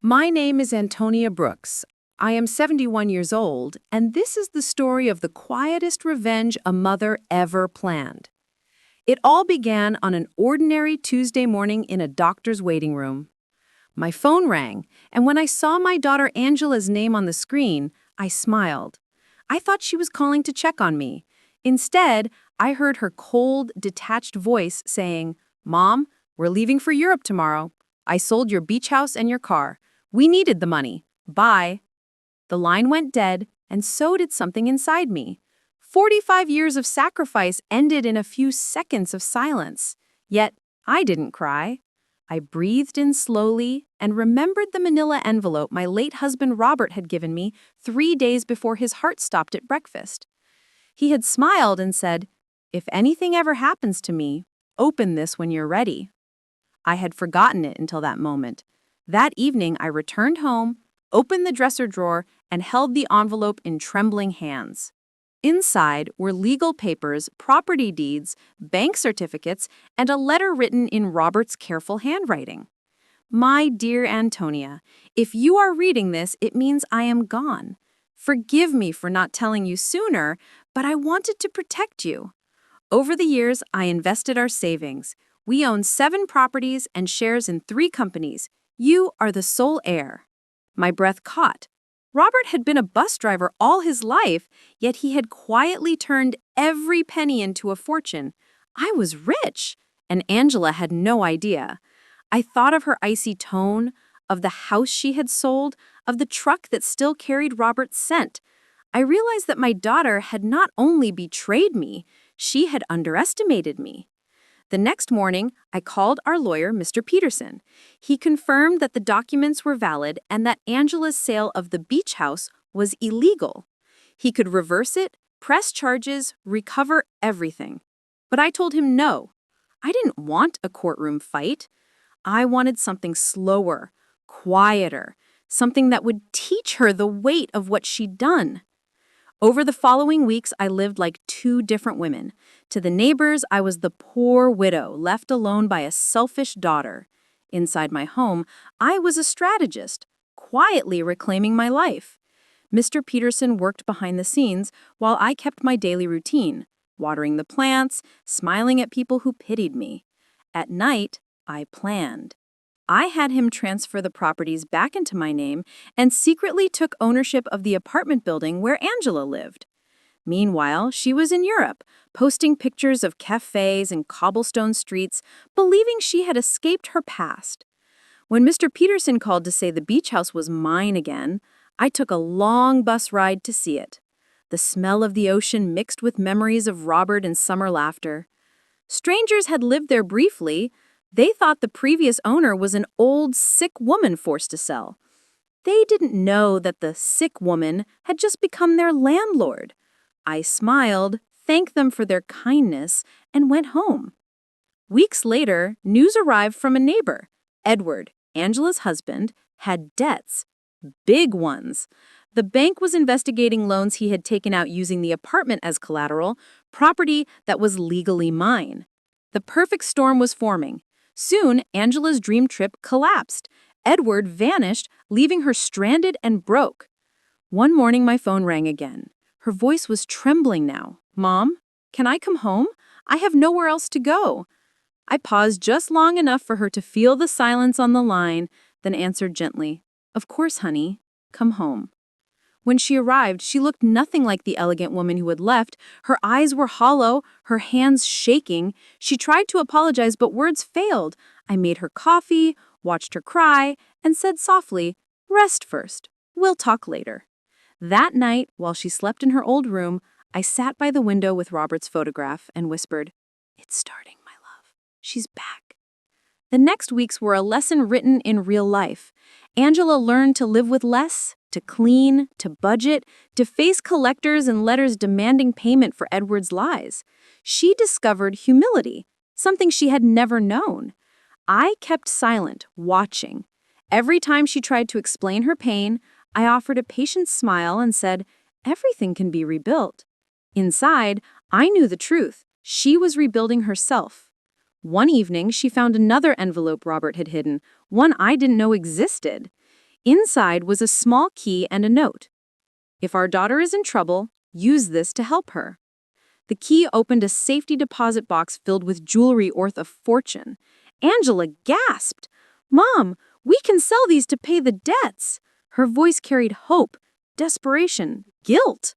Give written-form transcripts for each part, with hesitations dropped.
My name is Antonia Brooks. I am 71 years old, and this is the story of the quietest revenge a mother ever planned. It all began on an ordinary Tuesday morning in a doctor's waiting room. My phone rang, and when I saw my daughter Angela's name on the screen, I smiled. I thought she was calling to check on me. Instead, I heard her cold, detached voice saying, "Mom, we're leaving for Europe tomorrow. I sold your beach house and your car. We needed the money. Bye." The line went dead, and so did something inside me. 45 years of sacrifice ended in a few seconds of silence. Yet, I didn't cry. I breathed in slowly and remembered the manila envelope my late husband Robert had given me 3 days before his heart stopped at breakfast. He had smiled and said, "If anything ever happens to me, open this when you're ready." I had forgotten it until that moment. That evening, I returned home, opened the dresser drawer, and held the envelope in trembling hands. Inside were legal papers, property deeds, bank certificates, and a letter written in Robert's careful handwriting. "My dear Antonia, if you are reading this, it means I am gone. Forgive me for not telling you sooner, but I wanted to protect you. Over the years, I invested our savings. We own 7 properties and shares in 3 companies. You are the sole heir." My breath caught. Robert had been a bus driver all his life, yet he had quietly turned every penny into a fortune. I was rich, and Angela had no idea. I thought of her icy tone, of the house she had sold, of the truck that still carried Robert's scent. I realized that my daughter had not only betrayed me, she had underestimated me. The next morning, I called our lawyer, Mr. Peterson. He confirmed that the documents were valid and that Angela's sale of the beach house was illegal. He could reverse it, press charges, recover everything. But I told him no. I didn't want a courtroom fight. I wanted something slower, quieter, something that would teach her the weight of what she'd done. Over the following weeks, I lived like 2 different women. To the neighbors, I was the poor widow left alone by a selfish daughter. Inside my home, I was a strategist, quietly reclaiming my life. Mr. Peterson worked behind the scenes while I kept my daily routine, watering the plants, smiling at people who pitied me. At night, I planned. I had him transfer the properties back into my name and secretly took ownership of the apartment building where Angela lived. Meanwhile, she was in Europe, posting pictures of cafes and cobblestone streets, believing she had escaped her past. When Mr. Peterson called to say the beach house was mine again, I took a long bus ride to see it. The smell of the ocean mixed with memories of Robert and summer laughter. Strangers had lived there briefly. They thought the previous owner was an old, sick woman forced to sell. They didn't know that the sick woman had just become their landlord. I smiled, thanked them for their kindness, and went home. Weeks later, news arrived from a neighbor. Edward, Angela's husband, had debts. Big ones. The bank was investigating loans he had taken out using the apartment as collateral, property that was legally mine. The perfect storm was forming. Soon, Angela's dream trip collapsed. Edward vanished, leaving her stranded and broke. One morning, my phone rang again. Her voice was trembling now. "Mom, can I come home? I have nowhere else to go." I paused just long enough for her to feel the silence on the line, then answered gently, "Of course, honey. Come home." When she arrived, she looked nothing like the elegant woman who had left. Her eyes were hollow, her hands shaking. She tried to apologize, but words failed. I made her coffee, watched her cry, and said softly, "Rest first. We'll talk later." That night, while she slept in her old room, I sat by the window with Robert's photograph and whispered, "It's starting, my love. She's back." The next weeks were a lesson written in real life. Angela learned to live with less, to clean, to budget, to face collectors and letters demanding payment for Edward's lies. She discovered humility, something she had never known. I kept silent, watching. Every time she tried to explain her pain, I offered a patient smile and said, "Everything can be rebuilt." Inside, I knew the truth. She was rebuilding herself. One evening, she found another envelope Robert had hidden, one I didn't know existed. Inside was a small key and a note. "If our daughter is in trouble, use this to help her." The key opened a safety deposit box filled with jewelry worth a fortune. Angela gasped. "Mom, we can sell these to pay the debts." Her voice carried hope, desperation, guilt.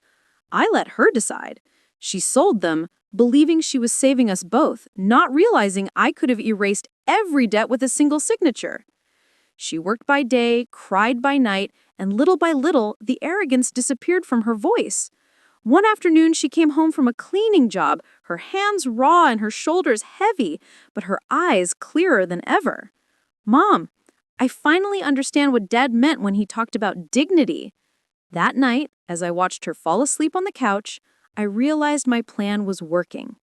I let her decide. She sold them, believing she was saving us both, not realizing I could have erased every debt with a single signature. She worked by day, cried by night, and little by little, the arrogance disappeared from her voice. One afternoon, she came home from a cleaning job, her hands raw and her shoulders heavy, but her eyes clearer than ever. "Mom, I finally understand what Dad meant when he talked about dignity." That night, as I watched her fall asleep on the couch, I realized my plan was working.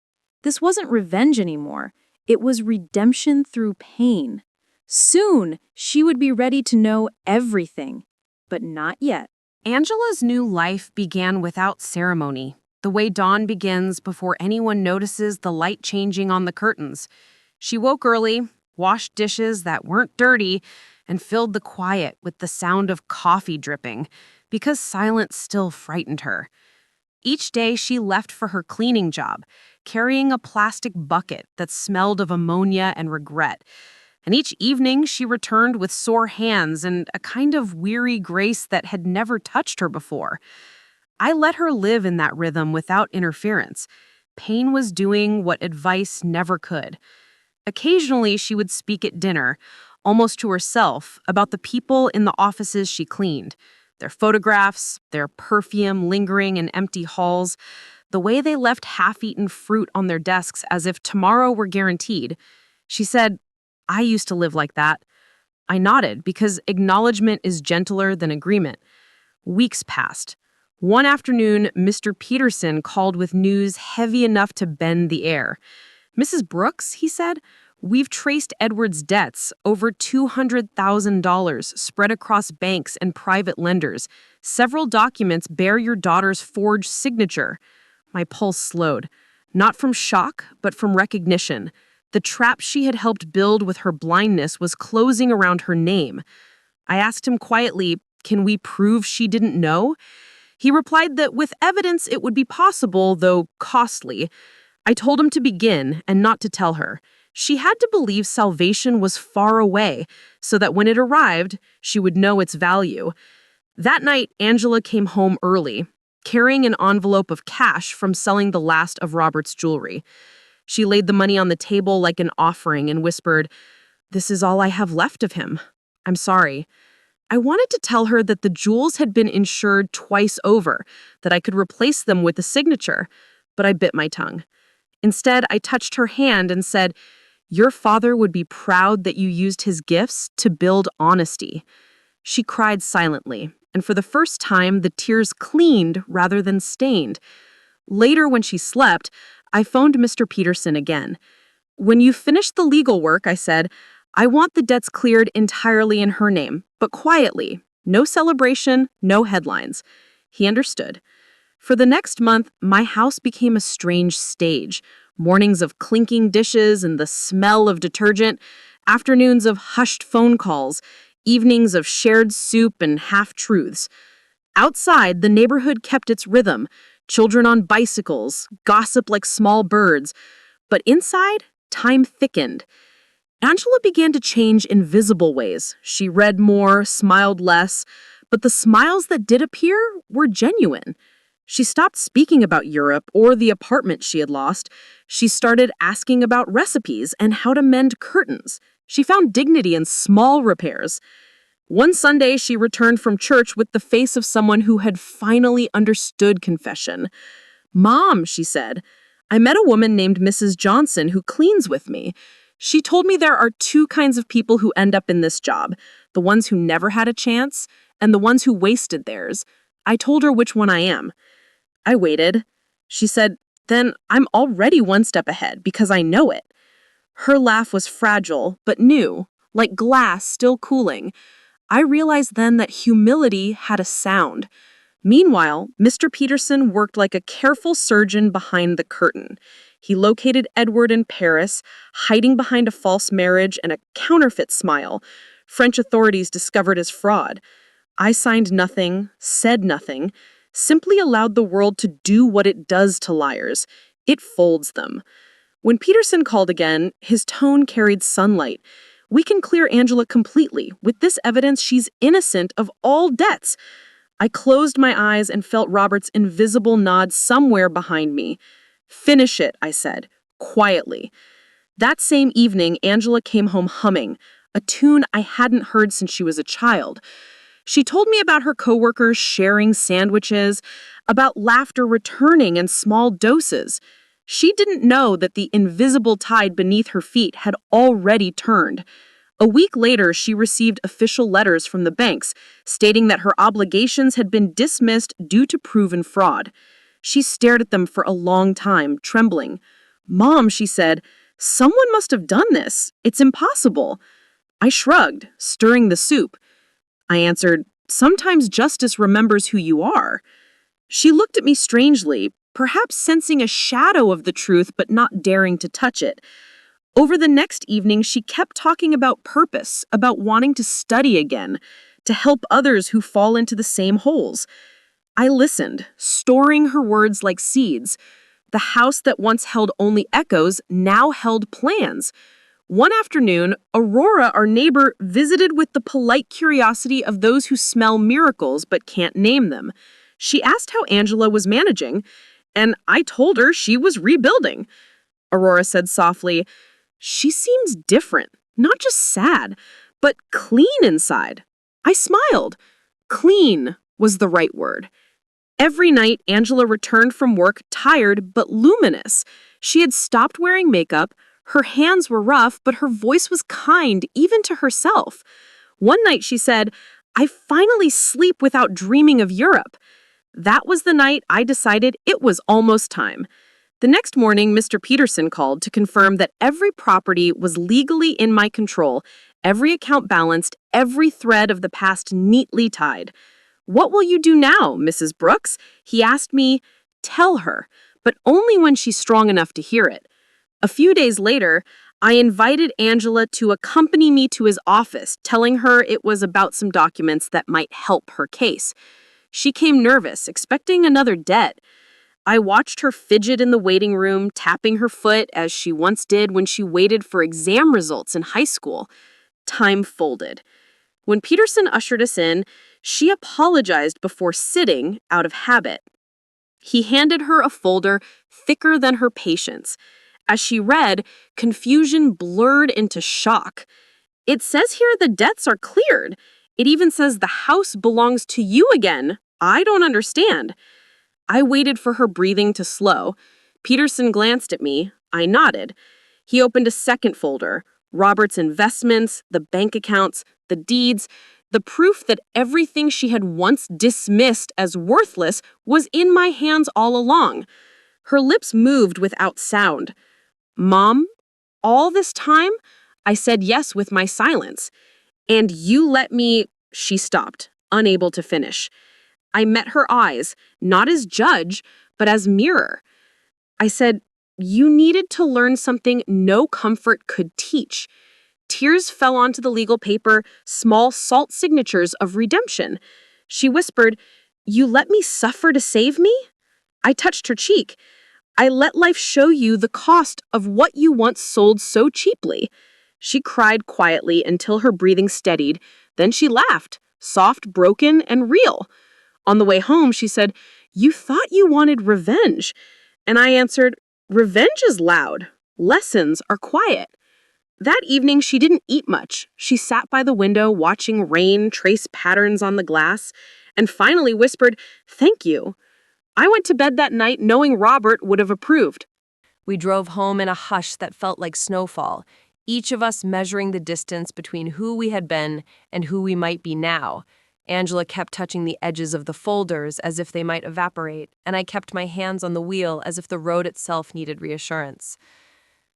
This wasn't revenge anymore. It was redemption through pain. Soon, she would be ready to know everything, but not yet. Angela's new life began without ceremony, the way dawn begins before anyone notices the light changing on the curtains. She woke early, washed dishes that weren't dirty, and filled the quiet with the sound of coffee dripping, because silence still frightened her. Each day she left for her cleaning job, carrying a plastic bucket that smelled of ammonia and regret. And each evening she returned with sore hands and a kind of weary grace that had never touched her before. I let her live in that rhythm without interference. Pain was doing what advice never could. Occasionally she would speak at dinner, almost to herself, about the people in the offices she cleaned. Their photographs, their perfume lingering in empty halls, the way they left half-eaten fruit on their desks as if tomorrow were guaranteed. She said, "I used to live like that." I nodded because acknowledgement is gentler than agreement. Weeks passed. One afternoon, Mr. Peterson called with news heavy enough to bend the air. "Mrs. Brooks," he said, "we've traced Edward's debts, over $200,000 spread across banks and private lenders. Several documents bear your daughter's forged signature." My pulse slowed, not from shock, but from recognition. The trap she had helped build with her blindness was closing around her name. I asked him quietly, "Can we prove she didn't know?" He replied that with evidence it would be possible, though costly. I told him to begin and not to tell her. She had to believe salvation was far away, so that when it arrived, she would know its value. That night, Angela came home early, carrying an envelope of cash from selling the last of Robert's jewelry. She laid the money on the table like an offering and whispered, "This is all I have left of him. I'm sorry." I wanted to tell her that the jewels had been insured twice over, that I could replace them with a signature, but I bit my tongue. Instead, I touched her hand and said, "Your father would be proud that you used his gifts to build honesty." She cried silently, and for the first time, the tears cleaned rather than stained. Later, when she slept, I phoned Mr. Peterson again. "When you finish the legal work," I said, "I want the debts cleared entirely in her name, but quietly. No celebration, no headlines." He understood. For the next month, my house became a strange stage. Mornings of clinking dishes and the smell of detergent, afternoons of hushed phone calls, evenings of shared soup and half-truths. Outside, the neighborhood kept its rhythm. Children on bicycles, gossip like small birds. But inside, time thickened. Angela began to change in visible ways. She read more, smiled less, but the smiles that did appear were genuine. She stopped speaking about Europe or the apartment she had lost. She started asking about recipes and how to mend curtains. She found dignity in small repairs. One Sunday, she returned from church with the face of someone who had finally understood confession. "Mom," she said, "I met a woman named Mrs. Johnson who cleans with me. She told me there are two kinds of people who end up in this job, the ones who never had a chance and the ones who wasted theirs. I told her which one I am." I waited. She said, "Then I'm already one step ahead because I know it." Her laugh was fragile, but new, like glass still cooling. I realized then that humility had a sound. Meanwhile, Mr. Peterson worked like a careful surgeon behind the curtain. He located Edward in Paris, hiding behind a false marriage and a counterfeit smile. French authorities discovered his fraud. I signed nothing, said nothing, simply allowed the world to do what it does to liars. It folds them. When Peterson called again, his tone carried sunlight. We can clear Angela completely. With this evidence, she's innocent of all debts. I closed my eyes and felt Robert's invisible nod somewhere behind me. Finish it, I said, quietly. That same evening, Angela came home humming, a tune I hadn't heard since she was a child. She told me about her coworkers sharing sandwiches, about laughter returning in small doses. She didn't know that the invisible tide beneath her feet had already turned. A week later, she received official letters from the banks stating that her obligations had been dismissed due to proven fraud. She stared at them for a long time, trembling. "Mom," she said, "someone must have done this. It's impossible." I shrugged, stirring the soup. I answered, "Sometimes justice remembers who you are." She looked at me strangely, perhaps sensing a shadow of the truth but not daring to touch it. Over the next evening, she kept talking about purpose, about wanting to study again, to help others who fall into the same holes. I listened, storing her words like seeds. The house that once held only echoes now held plans. One afternoon, Aurora, our neighbor, visited with the polite curiosity of those who smell miracles but can't name them. She asked how Angela was managing, and I told her she was rebuilding. Aurora said softly, "She seems different, not just sad, but clean inside." I smiled. Clean was the right word. Every night, Angela returned from work tired but luminous. She had stopped wearing makeup, her hands were rough, but her voice was kind, even to herself. One night she said, "I finally sleep without dreaming of Europe." That was the night I decided it was almost time. The next morning, Mr. Peterson called to confirm that every property was legally in my control, every account balanced, every thread of the past neatly tied. "What will you do now, Mrs. Brooks?" He asked me. "Tell her, but only when she's strong enough to hear it." A few days later, I invited Angela to accompany me to his office, telling her it was about some documents that might help her case. She came nervous, expecting another debt. I watched her fidget in the waiting room, tapping her foot as she once did when she waited for exam results in high school. Time folded. When Peterson ushered us in, she apologized before sitting out of habit. He handed her a folder thicker than her patience. As she read, confusion blurred into shock. "It says here the debts are cleared. It even says the house belongs to you again. I don't understand." I waited for her breathing to slow. Peterson glanced at me. I nodded. He opened a second folder. Robert's investments, the bank accounts, the deeds, the proof that everything she had once dismissed as worthless was in my hands all along. Her lips moved without sound. "Mom, all this time?" I said yes with my silence. "And you let me—" She stopped, unable to finish. I met her eyes, not as judge, but as mirror. I said, "You needed to learn something no comfort could teach." Tears fell onto the legal paper, small salt signatures of redemption. She whispered, "You let me suffer to save me?" I touched her cheek. "I let life show you the cost of what you once sold so cheaply." She cried quietly until her breathing steadied. Then she laughed, soft, broken, and real. On the way home, she said, "You thought you wanted revenge." And I answered, "Revenge is loud. Lessons are quiet." That evening, she didn't eat much. She sat by the window watching rain trace patterns on the glass and finally whispered, "Thank you." I went to bed that night knowing Robert would have approved. We drove home in a hush that felt like snowfall, each of us measuring the distance between who we had been and who we might be now. Angela kept touching the edges of the folders as if they might evaporate, and I kept my hands on the wheel as if the road itself needed reassurance.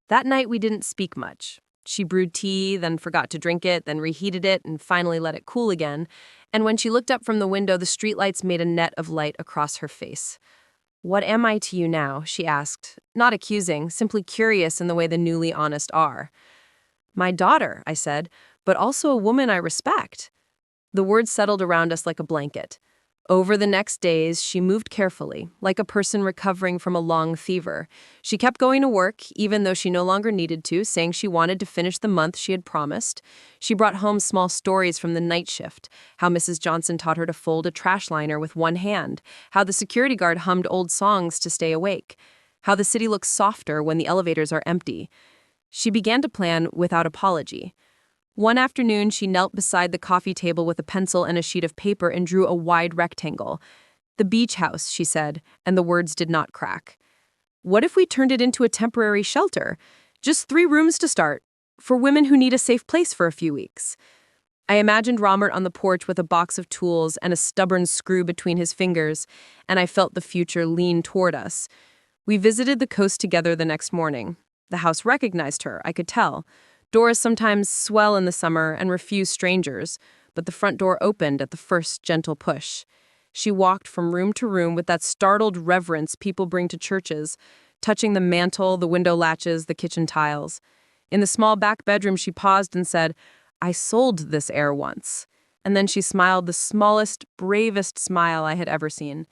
That night we didn't speak much. She brewed tea, then forgot to drink it, then reheated it, and finally let it cool again. And when she looked up from the window, the streetlights made a net of light across her face. "What am I to you now?" she asked, not accusing, simply curious in the way the newly honest are. "My daughter," I said, "but also a woman I respect." The words settled around us like a blanket. Over the next days, she moved carefully, like a person recovering from a long fever. She kept going to work, even though she no longer needed to, saying she wanted to finish the month she had promised. She brought home small stories from the night shift, how Mrs. Johnson taught her to fold a trash liner with one hand, how the security guard hummed old songs to stay awake, how the city looks softer when the elevators are empty. She began to plan without apology. One afternoon, she knelt beside the coffee table with a pencil and a sheet of paper and drew a wide rectangle. "The beach house," she said, and the words did not crack. "What if we turned it into a temporary shelter? Just 3 rooms to start, for women who need a safe place for a few weeks." I imagined Robert on the porch with a box of tools and a stubborn screw between his fingers, and I felt the future lean toward us. We visited the coast together the next morning. The house recognized her, I could tell. Doors sometimes swell in the summer and refuse strangers, but the front door opened at the first gentle push. She walked from room to room with that startled reverence people bring to churches, touching the mantel, the window latches, the kitchen tiles. In the small back bedroom, she paused and said, "I sold this air once." And then she smiled the smallest, bravest smile I had ever seen.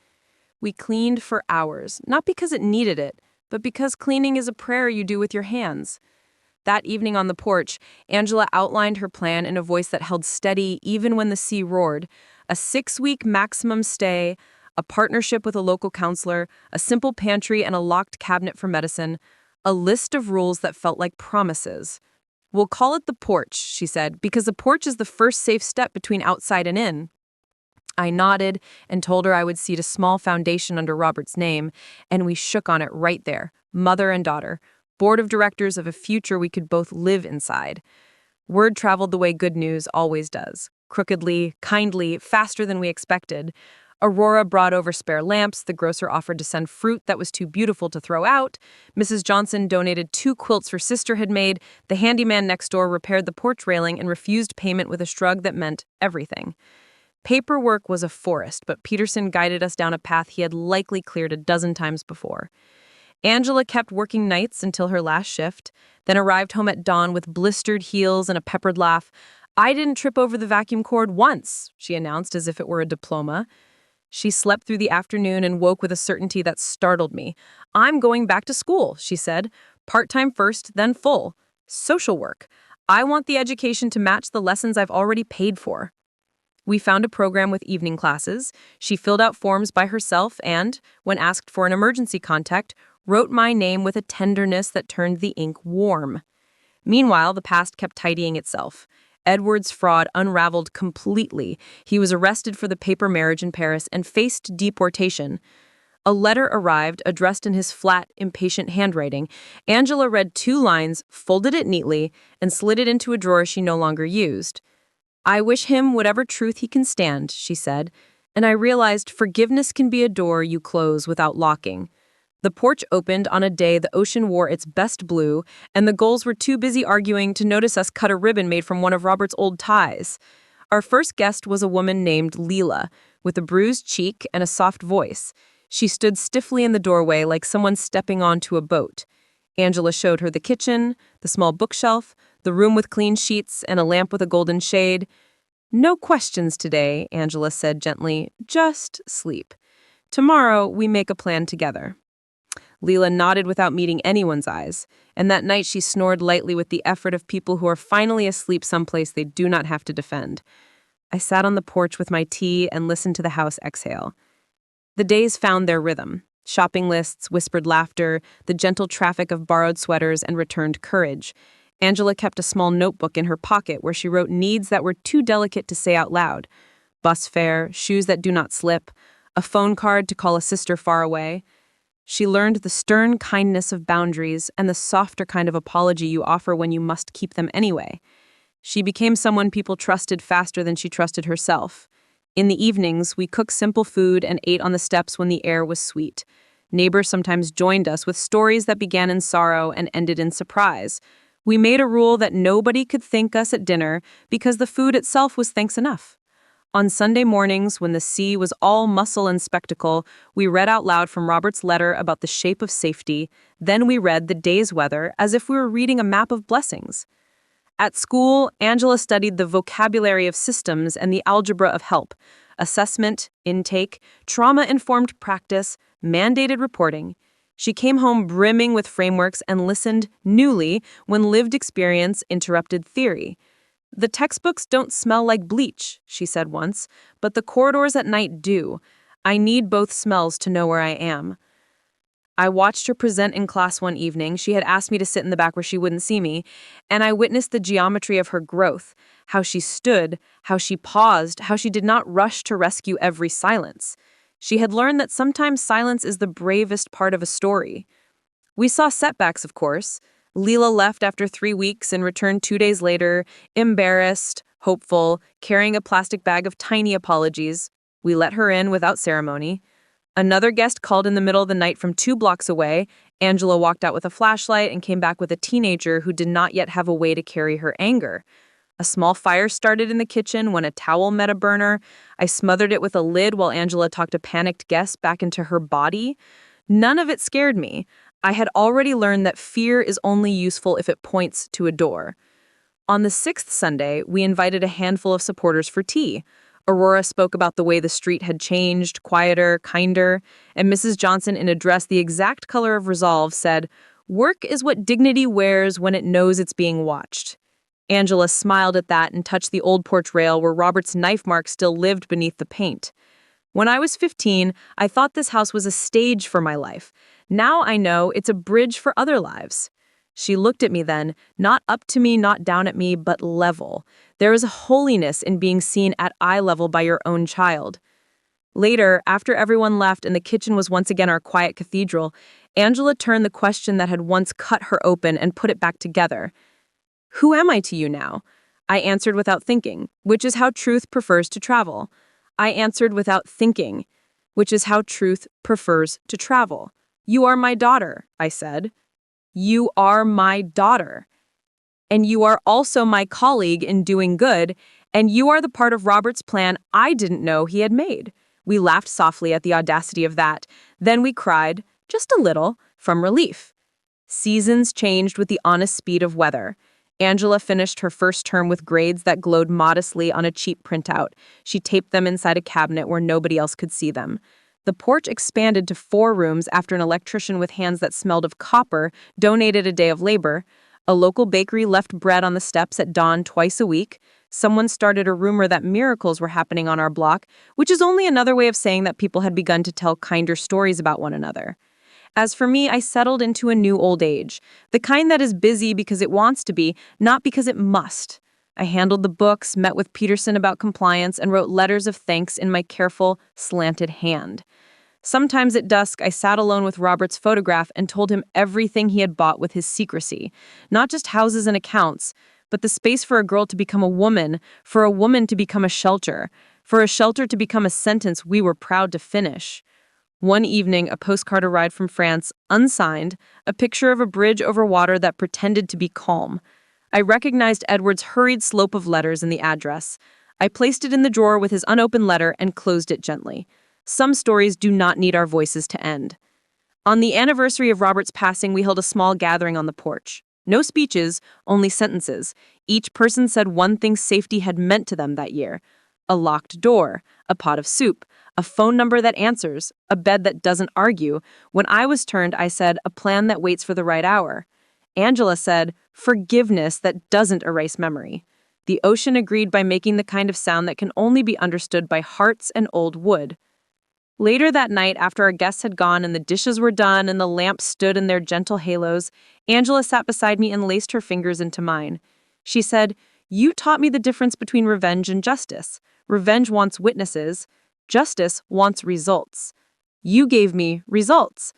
We cleaned for hours, not because it needed it, but because cleaning is a prayer you do with your hands. That evening on the porch, Angela outlined her plan in a voice that held steady even when the sea roared. A 6-week maximum stay, a partnership with a local counselor, a simple pantry and a locked cabinet for medicine, a list of rules that felt like promises. "We'll call it the porch," she said, "because the porch is the first safe step between outside and in." I nodded and told her I would seed a small foundation under Robert's name, and we shook on it right there, mother and daughter. Board of directors of a future we could both live inside. Word traveled the way good news always does. Crookedly, kindly, faster than we expected. Aurora brought over spare lamps, the grocer offered to send fruit that was too beautiful to throw out, Mrs. Johnson donated 2 quilts her sister had made, the handyman next door repaired the porch railing and refused payment with a shrug that meant everything. Paperwork was a forest, but Peterson guided us down a path he had likely cleared a dozen times before. Angela kept working nights until her last shift, then arrived home at dawn with blistered heels and a peppered laugh. "I didn't trip over the vacuum cord once," she announced as if it were a diploma. She slept through the afternoon and woke with a certainty that startled me. "I'm going back to school," she said. "Part-time first, then full. Social work. I want the education to match the lessons I've already paid for." We found a program with evening classes. She filled out forms by herself and, when asked for an emergency contact, wrote my name with a tenderness that turned the ink warm. Meanwhile, the past kept tidying itself. Edward's fraud unraveled completely. He was arrested for the paper marriage in Paris and faced deportation. A letter arrived, addressed in his flat, impatient handwriting. Angela read 2 lines, folded it neatly, and slid it into a drawer she no longer used. "I wish him whatever truth he can stand," she said, and I realized forgiveness can be a door you close without locking. The porch opened on a day the ocean wore its best blue, and the gulls were too busy arguing to notice us cut a ribbon made from one of Robert's old ties. Our first guest was a woman named Leela, with a bruised cheek and a soft voice. She stood stiffly in the doorway like someone stepping onto a boat. Angela showed her the kitchen, the small bookshelf, the room with clean sheets, and a lamp with a golden shade. "No questions today," Angela said gently. "Just sleep. Tomorrow we make a plan together." Leela nodded without meeting anyone's eyes, and that night she snored lightly with the effort of people who are finally asleep someplace they do not have to defend. I sat on the porch with my tea and listened to the house exhale. The days found their rhythm. Shopping lists, whispered laughter, the gentle traffic of borrowed sweaters and returned courage. Angela kept a small notebook in her pocket where she wrote needs that were too delicate to say out loud. Bus fare, shoes that do not slip, a phone card to call a sister far away. She learned the stern kindness of boundaries and the softer kind of apology you offer when you must keep them anyway. She became someone people trusted faster than she trusted herself. In the evenings, we cooked simple food and ate on the steps when the air was sweet. Neighbors sometimes joined us with stories that began in sorrow and ended in surprise. We made a rule that nobody could thank us at dinner because the food itself was thanks enough. On Sunday mornings, when the sea was all muscle and spectacle, we read out loud from Robert's letter about the shape of safety. Then we read the day's weather as if we were reading a map of blessings. At school, Angela studied the vocabulary of systems and the algebra of help, assessment, intake, trauma-informed practice, mandated reporting. She came home brimming with frameworks and listened newly when lived experience interrupted theory. "The textbooks don't smell like bleach," she said once, "but the corridors at night do. I need both smells to know where I am." I watched her present in class one evening. She had asked me to sit in the back where she wouldn't see me, and I witnessed the geometry of her growth, how she stood, how she paused, how she did not rush to rescue every silence. She had learned that sometimes silence is the bravest part of a story. We saw setbacks, of course. Leela left after 3 weeks and returned 2 days later, embarrassed, hopeful, carrying a plastic bag of tiny apologies. We let her in without ceremony. Another guest called in the middle of the night from 2 blocks away. Angela walked out with a flashlight and came back with a teenager who did not yet have a way to carry her anger. A small fire started in the kitchen when a towel met a burner. I smothered it with a lid while Angela talked a panicked guest back into her body. None of it scared me. I had already learned that fear is only useful if it points to a door. On the 6th Sunday, we invited a handful of supporters for tea. Aurora spoke about the way the street had changed, quieter, kinder, and Mrs. Johnson, in a dress the exact color of resolve, said, "Work is what dignity wears when it knows it's being watched." Angela smiled at that and touched the old porch rail where Robert's knife mark still lived beneath the paint. When I was 15, I thought this house was a stage for my life. Now I know it's a bridge for other lives. She looked at me then, not up to me, not down at me, but level. There is a holiness in being seen at eye level by your own child. Later, after everyone left and the kitchen was once again our quiet cathedral, Angela turned the question that had once cut her open and put it back together. "Who am I to you now?" I answered without thinking, which is how truth prefers to travel. I answered without thinking, which is how truth prefers to travel. "You are my daughter," I said. "You are my daughter. And you are also my colleague in doing good, and you are the part of Robert's plan I didn't know he had made." We laughed softly at the audacity of that. Then we cried, just a little, from relief. Seasons changed with the honest speed of weather. Angela finished her first term with grades that glowed modestly on a cheap printout. She taped them inside a cabinet where nobody else could see them. The porch expanded to 4 rooms after an electrician with hands that smelled of copper donated a day of labor. A local bakery left bread on the steps at dawn twice a week. Someone started a rumor that miracles were happening on our block, which is only another way of saying that people had begun to tell kinder stories about one another. As for me, I settled into a new old age, the kind that is busy because it wants to be, not because it must. I handled the books, met with Peterson about compliance, and wrote letters of thanks in my careful, slanted hand. Sometimes at dusk, I sat alone with Robert's photograph and told him everything he had bought with his secrecy. Not just houses and accounts, but the space for a girl to become a woman, for a woman to become a shelter, for a shelter to become a sentence we were proud to finish. One evening, a postcard arrived from France, unsigned, a picture of a bridge over water that pretended to be calm. I recognized Edward's hurried slope of letters in the address. I placed it in the drawer with his unopened letter and closed it gently. Some stories do not need our voices to end. On the anniversary of Robert's passing, we held a small gathering on the porch. No speeches, only sentences. Each person said one thing safety had meant to them that year. A locked door, a pot of soup, a phone number that answers, a bed that doesn't argue. When I was turned, I said, a plan that waits for the right hour. Angela said, forgiveness that doesn't erase memory. The ocean agreed by making the kind of sound that can only be understood by hearts and old wood. Later that night, after our guests had gone and the dishes were done and the lamps stood in their gentle halos, Angela sat beside me and laced her fingers into mine. She said, "You taught me the difference between revenge and justice. Revenge wants witnesses. Justice wants results. You gave me results."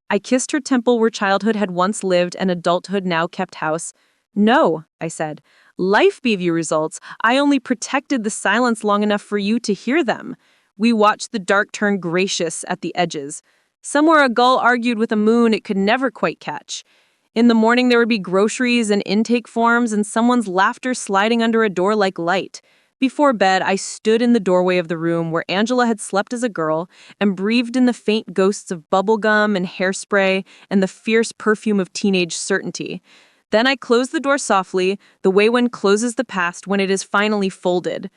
I kissed her temple where childhood had once lived and adulthood now kept house. "No," I said. "Life gave you results. I only protected the silence long enough for you to hear them." We watched the dark turn gracious at the edges. Somewhere a gull argued with a moon it could never quite catch. In the morning there would be groceries and intake forms and someone's laughter sliding under a door like light. Before bed, I stood in the doorway of the room where Angela had slept as a girl and breathed in the faint ghosts of bubblegum and hairspray and the fierce perfume of teenage certainty. Then I closed the door softly, the way one closes the past when it is finally folded.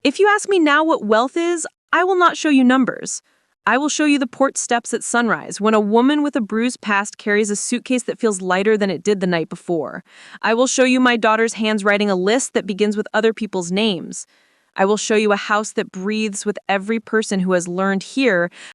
If you ask me now what wealth is, I will not show you numbers. I will show you the porch steps at sunrise, when a woman with a bruised past carries a suitcase that feels lighter than it did the night before. I will show you my daughter's hands writing a list that begins with other people's names. I will show you a house that breathes with every person who has learned here